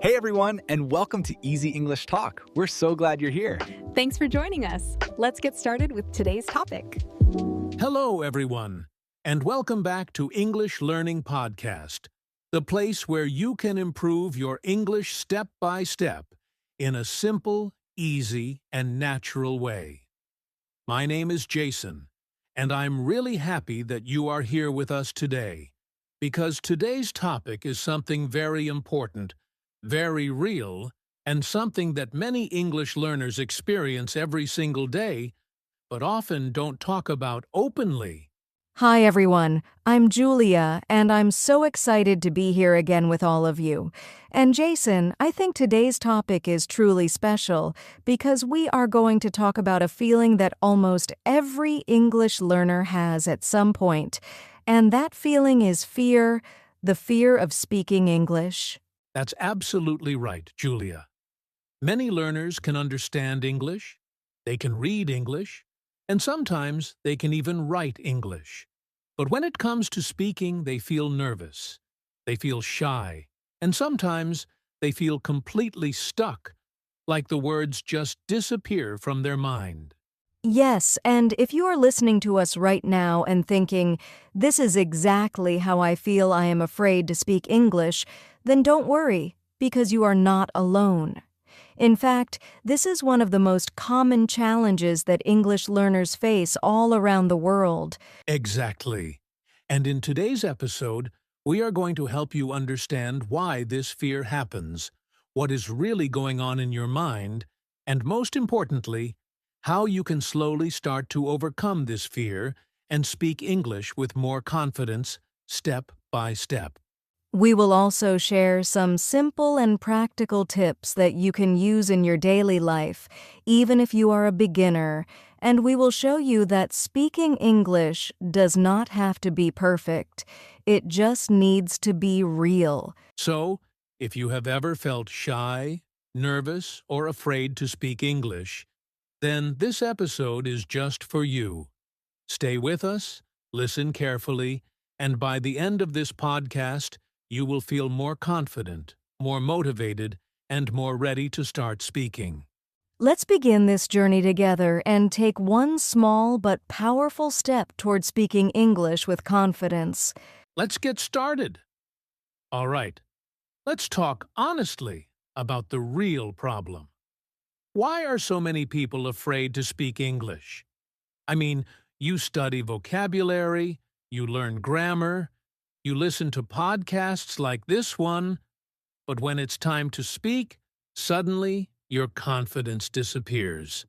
Hey everyone, and welcome to Easy English Talk. We're so glad you're here. Thanks for joining us. Let's get started with today's topic. Hello, everyone, and welcome back to English Learning Podcast, the place where you can improve your English step by step in a simple, easy, and natural way. My name is Jason, and I'm really happy that you are here with us today, because today's topic is something very important, very real, and something that many English learners experience every single day, but often don't talk about openly. Hi, everyone. I'm Julia, and I'm so excited to be here again with all of you. And Jason, I think today's topic is truly special because we are going to talk about a feeling that almost every English learner has at some point, and that feeling is fear, the fear of speaking English. That's absolutely right, Julia. Many learners can understand English, they can read English, and sometimes they can even write English. But when it comes to speaking, they feel nervous, they feel shy, and sometimes they feel completely stuck, like the words just disappear from their mind. Yes, and if you are listening to us right now and thinking, this is exactly how I feel I am afraid to speak English, then don't worry, because you are not alone. In fact, this is one of the most common challenges that English learners face all around the world. Exactly. And in today's episode, we are going to help you understand why this fear happens, what is really going on in your mind, and most importantly, how you can slowly start to overcome this fear and speak English with more confidence, step by step. We will also share some simple and practical tips that you can use in your daily life, even if you are a beginner, and we will show you that speaking English does not have to be perfect. It just needs to be real. So, if you have ever felt shy, nervous, or afraid to speak English, then this episode is just for you. Stay with us, listen carefully, and by the end of this podcast, you will feel more confident, more motivated, and more ready to start speaking. Let's begin this journey together and take one small but powerful step toward speaking English with confidence. Let's get started. All right, let's talk honestly about the real problem. Why are so many people afraid to speak English? I mean, you study vocabulary, you learn grammar, you listen to podcasts like this one, but when it's time to speak, suddenly your confidence disappears.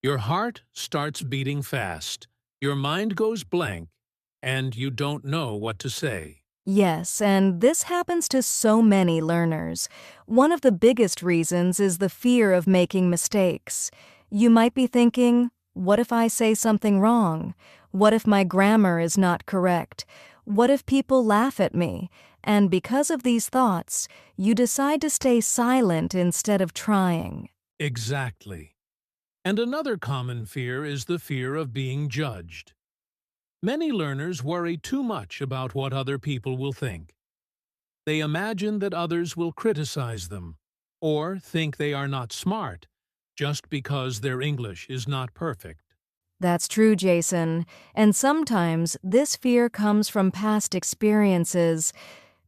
Your heart starts beating fast, your mind goes blank, and you don't know what to say. Yes, and this happens to so many learners. One of the biggest reasons is the fear of making mistakes. You might be thinking, what if I say something wrong? What if my grammar is not correct? What if people laugh at me? And because of these thoughts, you decide to stay silent instead of trying. Exactly. And another common fear is the fear of being judged. Many learners worry too much about what other people will think. They imagine that others will criticize them, or think they are not smart, just because their English is not perfect. That's true, Jason. And sometimes this fear comes from past experiences.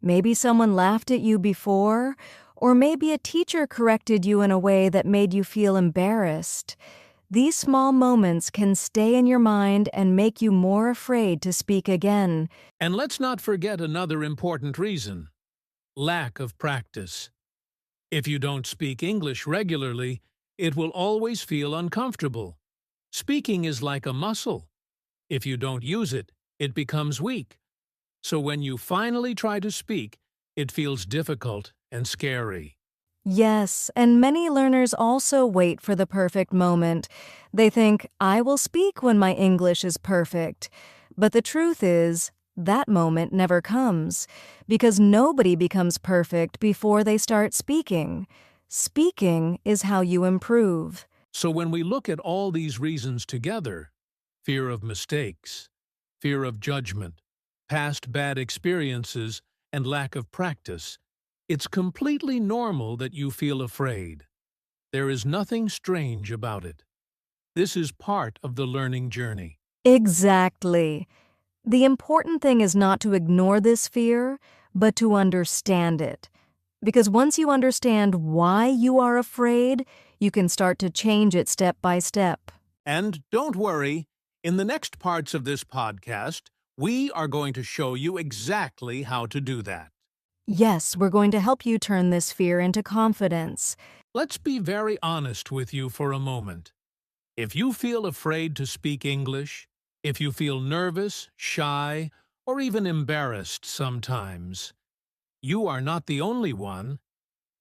Maybe someone laughed at you before, or maybe a teacher corrected you in a way that made you feel embarrassed. These small moments can stay in your mind and make you more afraid to speak again. And let's not forget another important reason: lack of practice. If you don't speak English regularly, it will always feel uncomfortable. Speaking is like a muscle. If you don't use it, it becomes weak. So when you finally try to speak, it feels difficult and scary. Yes, and many learners also wait for the perfect moment. They think, I will speak when my English is perfect. But the truth is, that moment never comes, because nobody becomes perfect before they start speaking. Speaking is how you improve. So when we look at all these reasons together, fear of mistakes, fear of judgment, past bad experiences, and lack of practice, It's completely normal that you feel afraid. There is nothing strange about it. This is part of the learning journey. Exactly. The important thing is not to ignore this fear, but to understand it. Because once you understand why you are afraid, you can start to change it step by step. And don't worry, in the next parts of this podcast, we are going to show you exactly how to do that. Yes, we're going to help you turn this fear into confidence. Let's be very honest with you for a moment. If you feel afraid to speak English, if you feel nervous, shy, or even embarrassed sometimes, you are not the only one.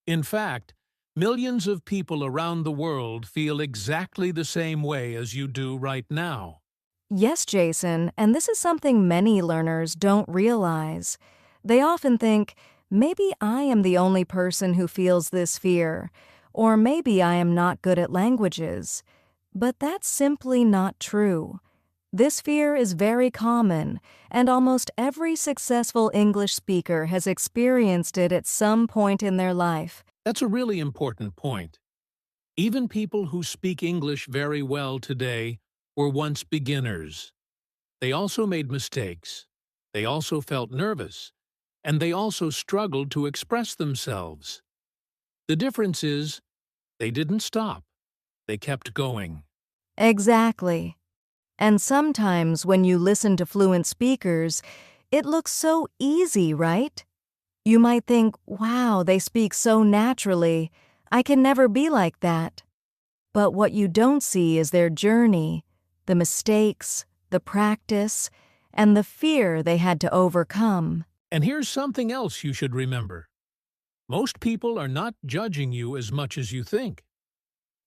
In fact, millions of people around the world feel exactly the same way as you do right now. Yes, Jason, and this is something many learners don't realize. They often think, maybe I am the only person who feels this fear, or maybe I am not good at languages. But that's simply not true. This fear is very common, and almost every successful English speaker has experienced it at some point in their life. That's a really important point. Even people who speak English very well today were once beginners. They also made mistakes. They also felt nervous. And they also struggled to express themselves. The difference is, they didn't stop. They kept going. Exactly. And sometimes when you listen to fluent speakers, it looks so easy, right? You might think, wow, they speak so naturally. I can never be like that. But what you don't see is their journey, the mistakes, the practice, and the fear they had to overcome. And here's something else you should remember. Most people are not judging you as much as you think.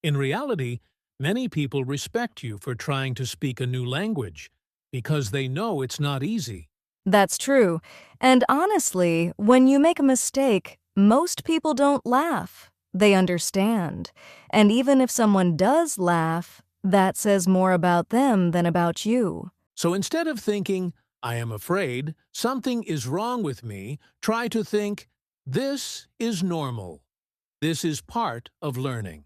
In reality, many people respect you for trying to speak a new language because they know it's not easy. That's true. And honestly, when you make a mistake, most people don't laugh. They understand. And even if someone does laugh, that says more about them than about you. So instead of thinking, I am afraid, something is wrong with me, try to think, this is normal. This is part of learning.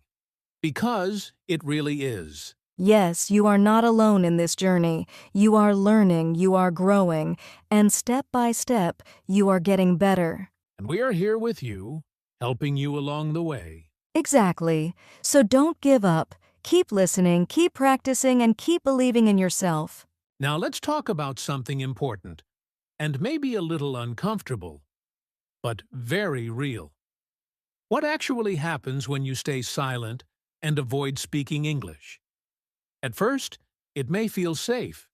Because it really is. Yes, you are not alone in this journey. You are learning, you are growing, and step by step, you are getting better. And we are here with you, helping you along the way. Exactly. So don't give up. Keep listening, keep practicing, and keep believing in yourself. Now let's talk about something important, and maybe a little uncomfortable, but very real. What actually happens when you stay silent and avoid speaking English? At first, it may feel safe.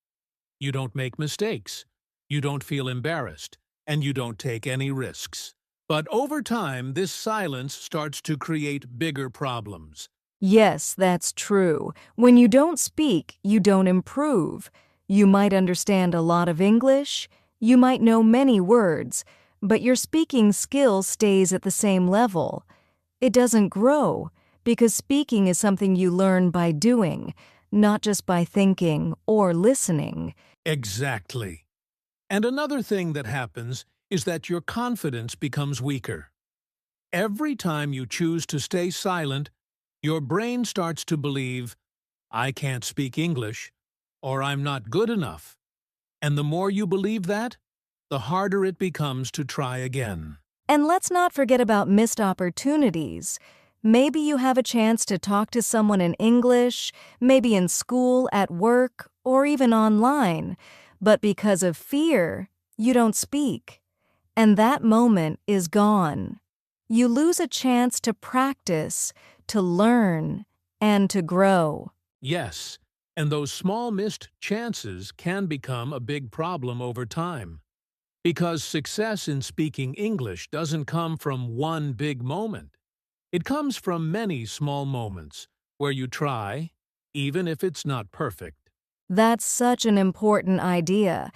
You don't make mistakes, you don't feel embarrassed, and you don't take any risks. But over time, this silence starts to create bigger problems. Yes, that's true. When you don't speak, you don't improve. You might understand a lot of English, you might know many words, but your speaking skill stays at the same level. It doesn't grow, because speaking is something you learn by doing, not just by thinking or listening. Exactly. And another thing that happens is that your confidence becomes weaker. Every time you choose to stay silent, your brain starts to believe, I can't speak English, or I'm not good enough. And the more you believe that, the harder it becomes to try again. And let's not forget about missed opportunities. Maybe you have a chance to talk to someone in English, maybe in school, at work, or even online. But because of fear, you don't speak. And that moment is gone. You lose a chance to practice, to learn, and to grow. Yes, and those small missed chances can become a big problem over time. Because success in speaking English doesn't come from one big moment. It comes from many small moments where you try, even if it's not perfect. That's such an important idea.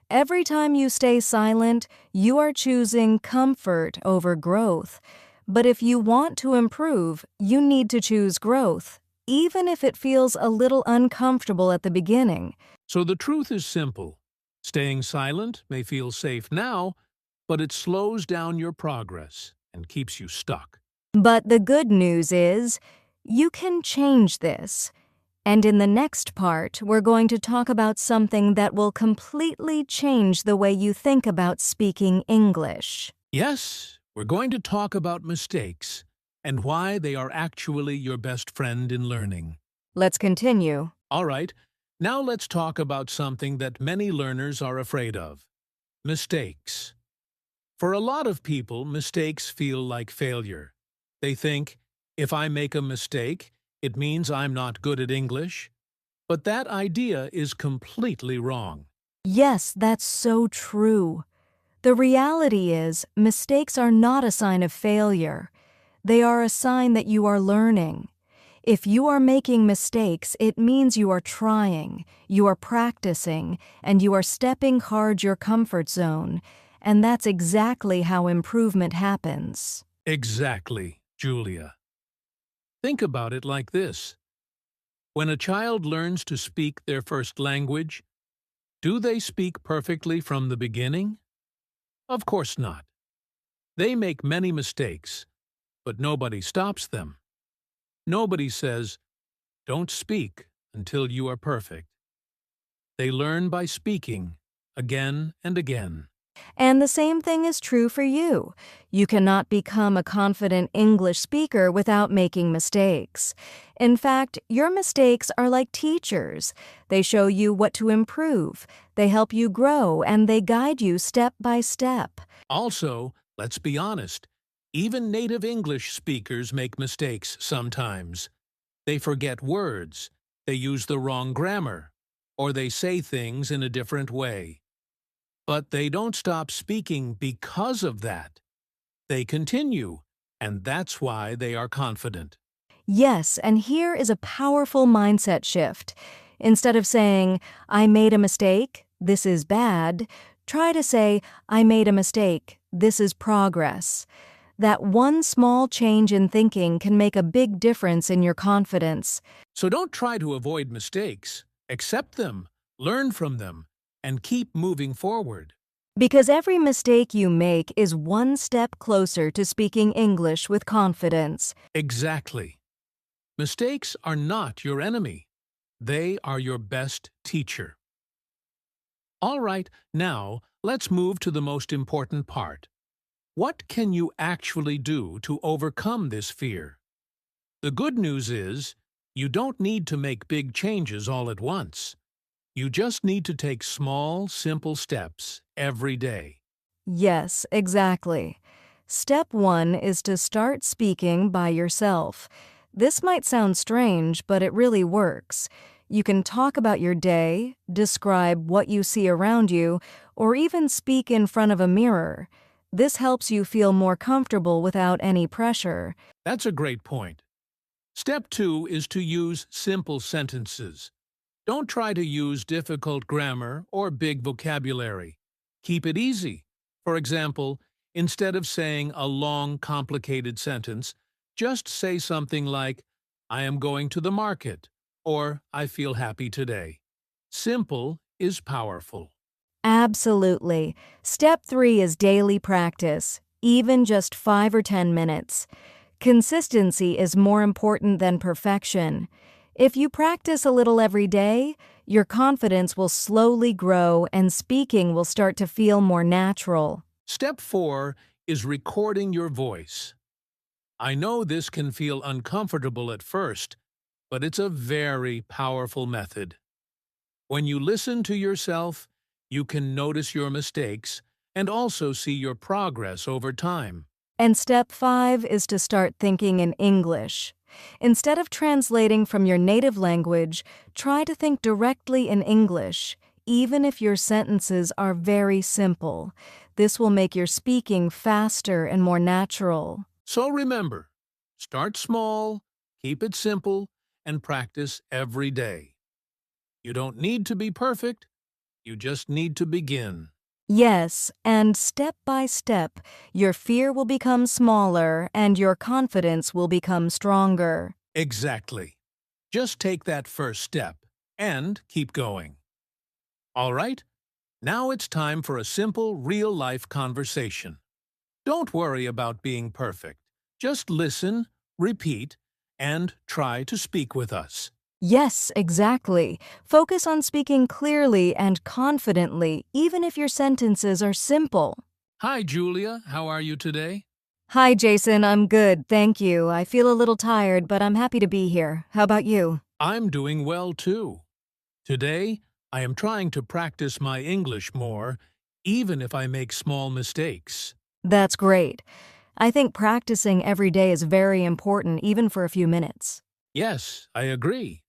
Every time you stay silent, you are choosing comfort over growth. But if you want to improve, you need to choose growth, even if it feels a little uncomfortable at the beginning. So the truth is simple. Staying silent may feel safe now, but it slows down your progress. and keeps you stuck. But the good news is, you can change this. And in the next part, we're going to talk about something that will completely change the way you think about speaking English. Yes, we're going to talk about mistakes and why they are actually your best friend in learning. Let's continue. All right, now let's talk about something that many learners are afraid of: mistakes. For a lot of people, mistakes feel like failure. They think, if I make a mistake, it means I'm not good at English. But that idea is completely wrong. Yes, that's so true. The reality is, mistakes are not a sign of failure. They are a sign that you are learning. If you are making mistakes, it means you are trying, you are practicing, and you are stepping hard your comfort zone. And that's exactly how improvement happens. Exactly, Julia. Think about it like this. When a child learns to speak their first language, do they speak perfectly from the beginning? Of course not. They make many mistakes, but nobody stops them. Nobody says, "Don't speak until you are perfect." They learn by speaking again and again. And the same thing is true for you. You cannot become a confident English speaker without making mistakes. In fact, your mistakes are like teachers. They show you what to improve, they help you grow, and they guide you step by step. Also, let's be honest, even native English speakers make mistakes sometimes. They forget words, they use the wrong grammar, or they say things in a different way. But they don't stop speaking because of that. They continue, and that's why they are confident. Yes, and here is a powerful mindset shift. Instead of saying, I made a mistake, this is bad, try to say, I made a mistake, this is progress. That one small change in thinking can make a big difference in your confidence. So don't try to avoid mistakes. Accept them, learn from them, and keep moving forward. Because every mistake you make is one step closer to speaking English with confidence. Exactly. Mistakes are not your enemy. They are your best teacher. All right, now let's move to the most important part. What can you actually do to overcome this fear? The good news is, you don't need to make big changes all at once. You just need to take small, simple steps every day. Yes, exactly. Step 1 is to start speaking by yourself. This might sound strange, but it really works. You can talk about your day, describe what you see around you, or even speak in front of a mirror. This helps you feel more comfortable without any pressure. That's a great point. Step 2 is to use simple sentences. Don't try to use difficult grammar or big vocabulary. Keep it easy. For example, instead of saying a long, complicated sentence, just say something like, I am going to the market, or I feel happy today. Simple is powerful. Absolutely. Step 3 is daily practice, even just 5 or 10 minutes. Consistency is more important than perfection. If you practice a little every day, your confidence will slowly grow and speaking will start to feel more natural. Step 4 is recording your voice. I know this can feel uncomfortable at first, but it's a very powerful method. When you listen to yourself, you can notice your mistakes and also see your progress over time. And step 5 is to start thinking in English. Instead of translating from your native language, try to think directly in English, even if your sentences are very simple. This will make your speaking faster and more natural. So remember, start small, keep it simple, and practice every day. You don't need to be perfect, you just need to begin. Yes, and step by step, your fear will become smaller and your confidence will become stronger. Exactly. Just take that first step and keep going. All right, now it's time for a simple, real-life conversation. Don't worry about being perfect. Just listen, repeat, and try to speak with us. Yes, exactly. Focus on speaking clearly and confidently, even if your sentences are simple. Hi, Julia. How are you today? Hi, Jason. I'm good, thank you. I feel a little tired, but I'm happy to be here. How about you? I'm doing well, too. Today, I am trying to practice my English more, even if I make small mistakes. That's great. I think practicing every day is very important, even for a few minutes. Yes, I agree.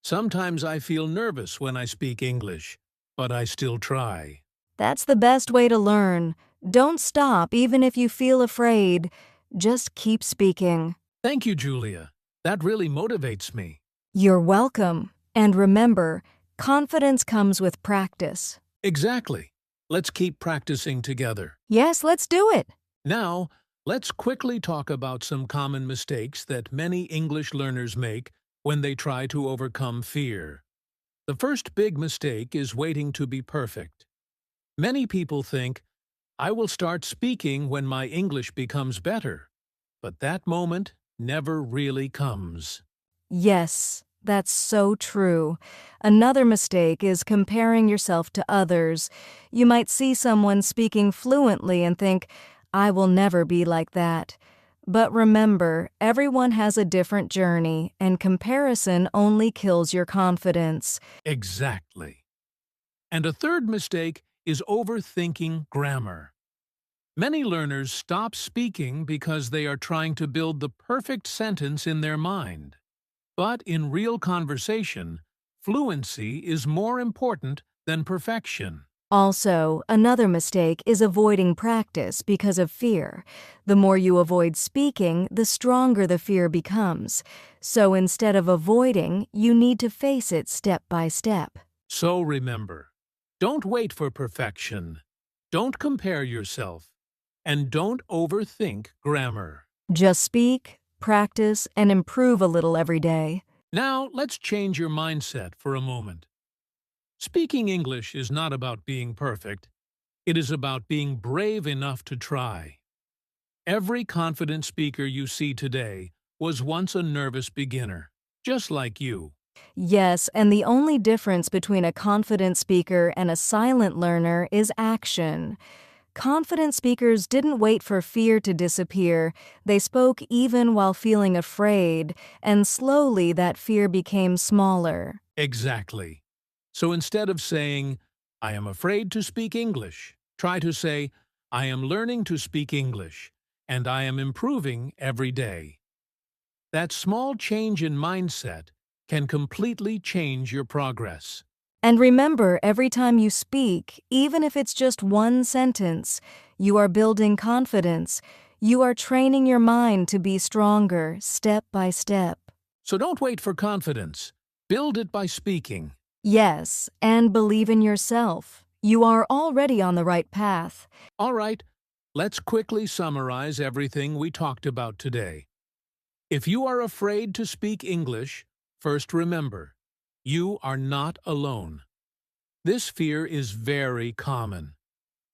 Sometimes I feel nervous when I speak English, but I still try. That's the best way to learn. Don't stop, even if you feel afraid. Just keep speaking. Thank you, Julia. That really motivates me. You're welcome. And remember, confidence comes with practice. Exactly. Let's keep practicing together. Yes, let's do it. Now, let's quickly talk about some common mistakes that many English learners make when they try to overcome fear. The first big mistake is waiting to be perfect. Many people think, I will start speaking when my English becomes better. But that moment never really comes. Yes, that's so true. Another mistake is comparing yourself to others. You might see someone speaking fluently and think, I will never be like that. But remember, everyone has a different journey, and comparison only kills your confidence. Exactly. And a third mistake is overthinking grammar. Many learners stop speaking because they are trying to build the perfect sentence in their mind. But in real conversation, fluency is more important than perfection. Also, another mistake is avoiding practice because of fear. The more you avoid speaking, the stronger the fear becomes. So instead of avoiding, you need to face it step by step. So remember, don't wait for perfection. Don't compare yourself. And don't overthink grammar. Just speak, practice, and improve a little every day. Now, let's change your mindset for a moment. Speaking English is not about being perfect. It is about being brave enough to try. Every confident speaker you see today was once a nervous beginner, just like you. Yes, and the only difference between a confident speaker and a silent learner is action. Confident speakers didn't wait for fear to disappear. They spoke even while feeling afraid, and slowly that fear became smaller. Exactly. So instead of saying, I am afraid to speak English, try to say, I am learning to speak English, and I am improving every day. That small change in mindset can completely change your progress. And remember, every time you speak, even if it's just one sentence, you are building confidence. You are training your mind to be stronger, step by step. So don't wait for confidence. Build it by speaking. Yes, and believe in yourself. You are already on the right path. All right, let's quickly summarize everything we talked about today. If you are afraid to speak English, first remember, you are not alone. This fear is very common,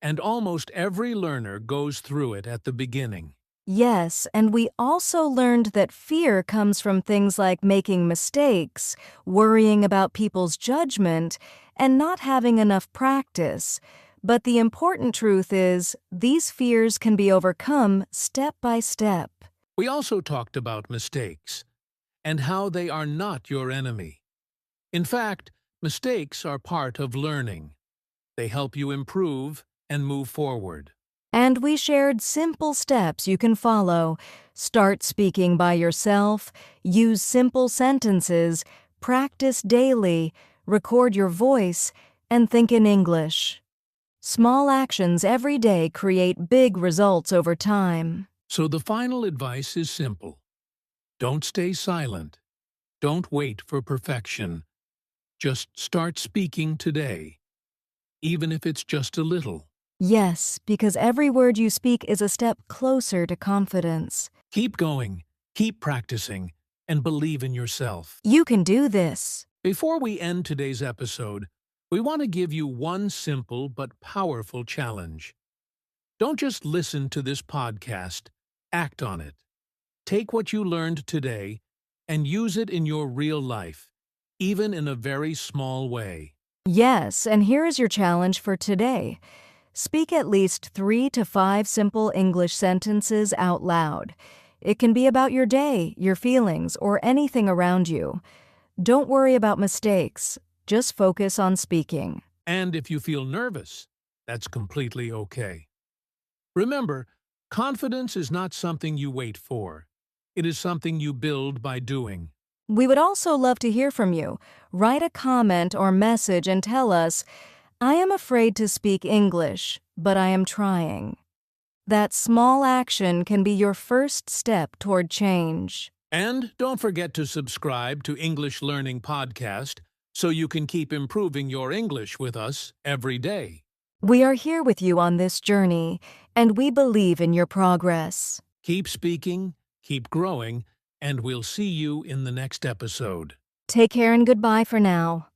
and almost every learner goes through it at the beginning. Yes, and we also learned that fear comes from things like making mistakes, worrying about people's judgment, and not having enough practice. But the important truth is, these fears can be overcome step by step. We also talked about mistakes and how they are not your enemy. In fact, mistakes are part of learning. They help you improve and move forward. And we shared simple steps you can follow. Start speaking by yourself, use simple sentences, practice daily, record your voice, and think in English. Small actions every day create big results over time. So the final advice is simple. Don't stay silent. Don't wait for perfection. Just start speaking today, even if it's just a little. Yes, because every word you speak is a step closer to confidence. Keep going, keep practicing, and believe in yourself. You can do this. Before we end today's episode, we want to give you one simple but powerful challenge. Don't just listen to this podcast, act on it. Take what you learned today and use it in your real life, even in a very small way. Yes, and here is your challenge for today. Speak at least 3 to 5 simple English sentences out loud. It can be about your day, your feelings, or anything around you. Don't worry about mistakes. Just focus on speaking. And if you feel nervous, that's completely okay. Remember, confidence is not something you wait for. It is something you build by doing. We would also love to hear from you. Write a comment or message and tell us, "I am afraid to speak English, but I am trying." That small action can be your first step toward change. And don't forget to subscribe to English Learning Podcast so you can keep improving your English with us every day. We are here with you on this journey, and we believe in your progress. Keep speaking, keep growing, and we'll see you in the next episode. Take care and goodbye for now.